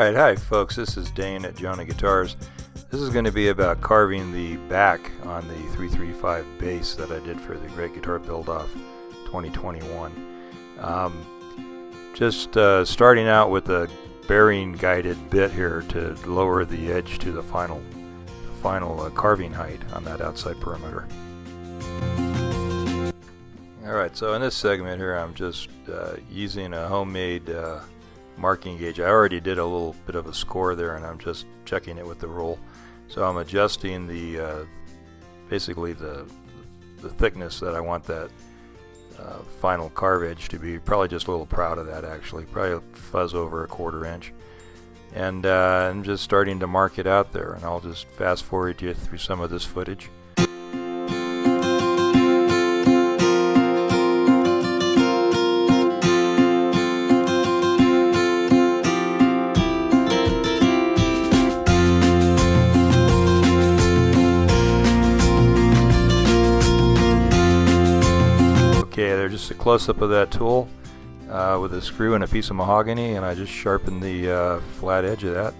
Alright, hi folks, this is Dane at JONAH Guitars. This is going to be about carving the back on the 335 bass that I did for the Great Guitar Build-Off 2021. Just starting out with a bearing guided bit here to lower the edge to the final carving height on that outside perimeter. Alright, so in this segment here I'm just using a homemade marking gauge. I already did a little bit of a score there and I'm just checking it with the rule. So I'm adjusting the basically the thickness that I want that final carve edge to be. Probably just a little proud of that actually. Probably fuzz over 1/4 inch. And I'm just starting to mark it out there, and I'll just fast forward you through some of this footage. Okay, there's just a close-up of that tool with a screw and a piece of mahogany, and I just sharpened the flat edge of that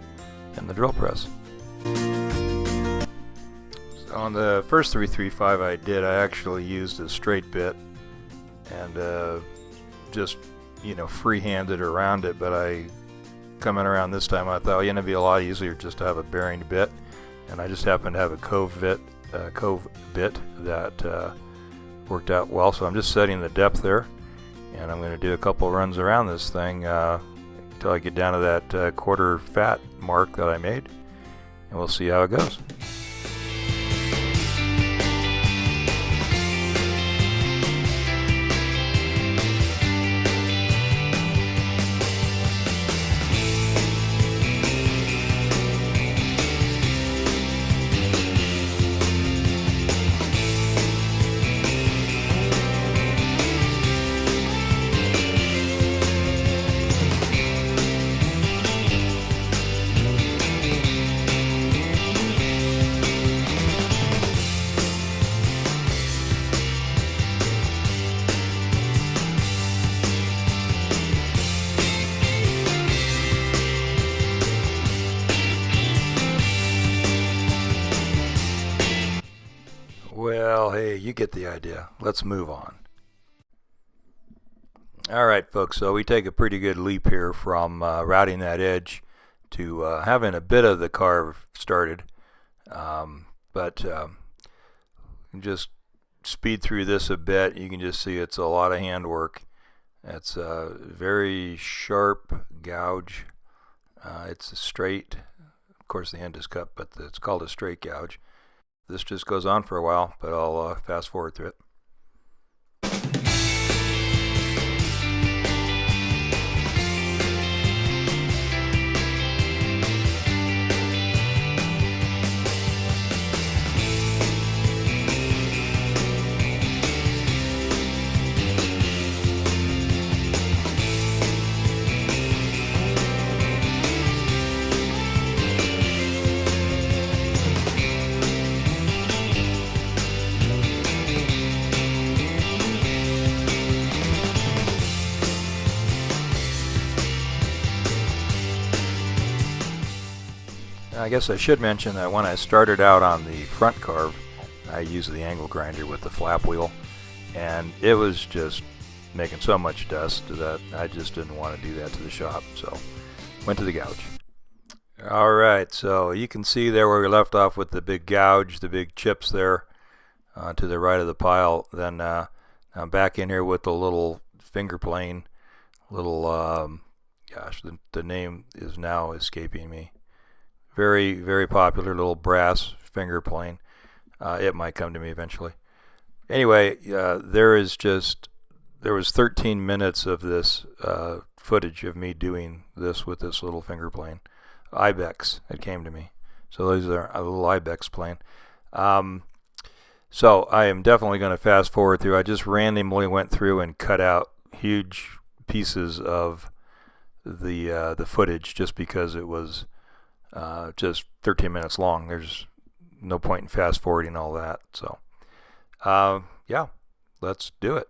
and the drill press. So on the first 335 I actually used a straight bit and just, you know, free-handed around it, but coming around this time I thought, it'd be a lot easier just to have a bearing bit, and I just happened to have a cove bit that worked out well. So I'm just setting the depth there, and I'm going to do a couple runs around this thing until I get down to that 1/4 fat mark that I made, and we'll see how it goes. Well, hey, you get the idea. Let's move on. Alright folks, so we take a pretty good leap here from routing that edge to having a bit of the carve started, but just speed through this a bit. You can just see it's a lot of handwork. It's a very sharp gouge. It's a straight, of course the end is cut, but it's called a straight gouge. This just goes on for a while, but I'll fast forward through it. I guess I should mention that when I started out on the front carve, I used the angle grinder with the flap wheel, and it was just making so much dust that I just didn't want to do that to the shop, so went to the gouge. Alright, so you can see there where we left off with the big gouge, the big chips there to the right of the pile. Then I'm back in here with the little finger plane, gosh, the name is now escaping me. Very, very popular little brass finger plane. It might come to me eventually. Anyway, there was 13 minutes of this footage of me doing this with this little finger plane. Ibex, it came to me. So these are a little Ibex plane. So I am definitely going to fast forward through. I just randomly went through and cut out huge pieces of the footage just because it was just 13 minutes long. There's no point in fast forwarding all that. So yeah, let's do it.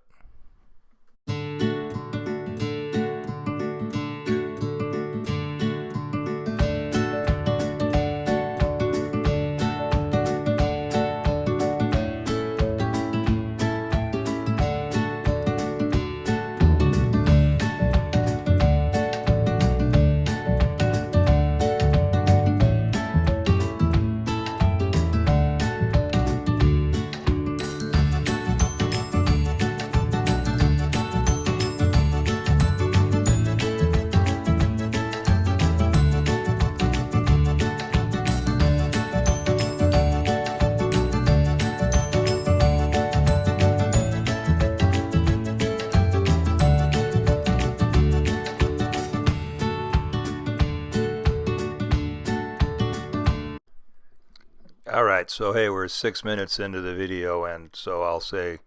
Alright, so hey, we're 6 minutes into the video, and so I'll say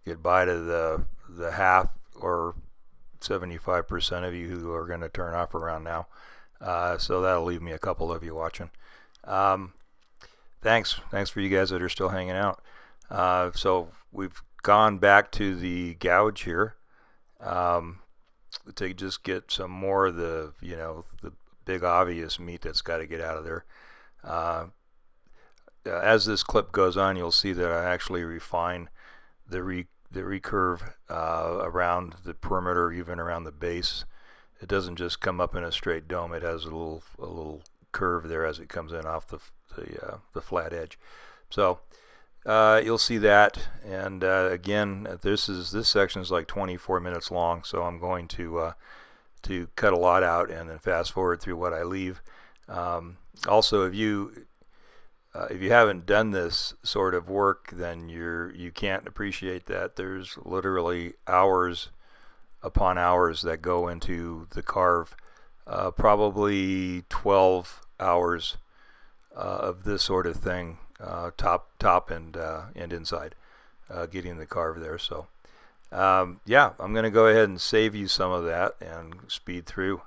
goodbye to the half or 75% of you who are going to turn off around now. So that'll leave me a couple of you watching. Thanks for you guys that are still hanging out. So we've gone back to the gouge here to just get some more of the, the big obvious meat that's got to get out of there. As this clip goes on, you'll see that I actually refine the recurve around the perimeter, even around the base. It doesn't just come up in a straight dome. It has a little curve there as it comes in off the flat edge. So you'll see that. And again, this section is like 24 minutes long, so I'm going to cut a lot out and then fast forward through what I leave. Also, if you haven't done this sort of work, then you can't appreciate that there's literally hours upon hours that go into the carve. Probably 12 hours of this sort of thing, top and inside, getting the carve there. So yeah, I'm going to go ahead and save you some of that and speed through.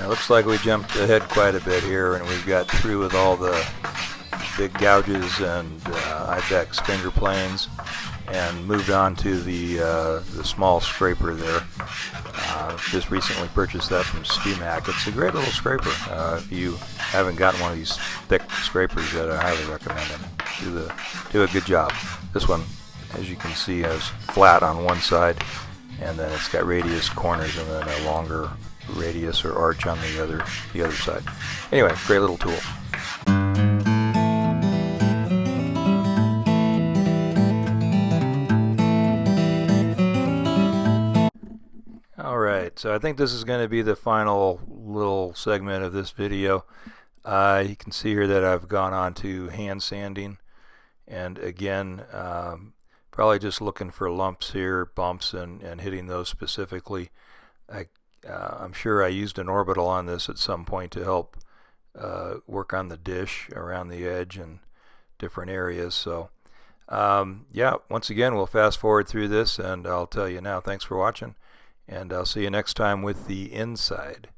Looks like we jumped ahead quite a bit here, and we got through with all the big gouges and ibex finger planes, and moved on to the small scraper there. Just recently purchased that from StewMac. It's a great little scraper. If you haven't gotten one of these thick scrapers, that I highly recommend them. Do a good job. This one, as you can see, has flat on one side, and then it's got radius corners and then a longer radius or arch on the other side. Anyway, great little tool. Alright, so I think this is going to be the final little segment of this video. You can see here that I've gone on to hand sanding, and again, probably just looking for lumps here, bumps, and hitting those specifically. I'm sure I used an orbital on this at some point to help work on the dish around the edge and different areas. So yeah, once again, we'll fast forward through this, and I'll tell you now, thanks for watching, and I'll see you next time with the inside.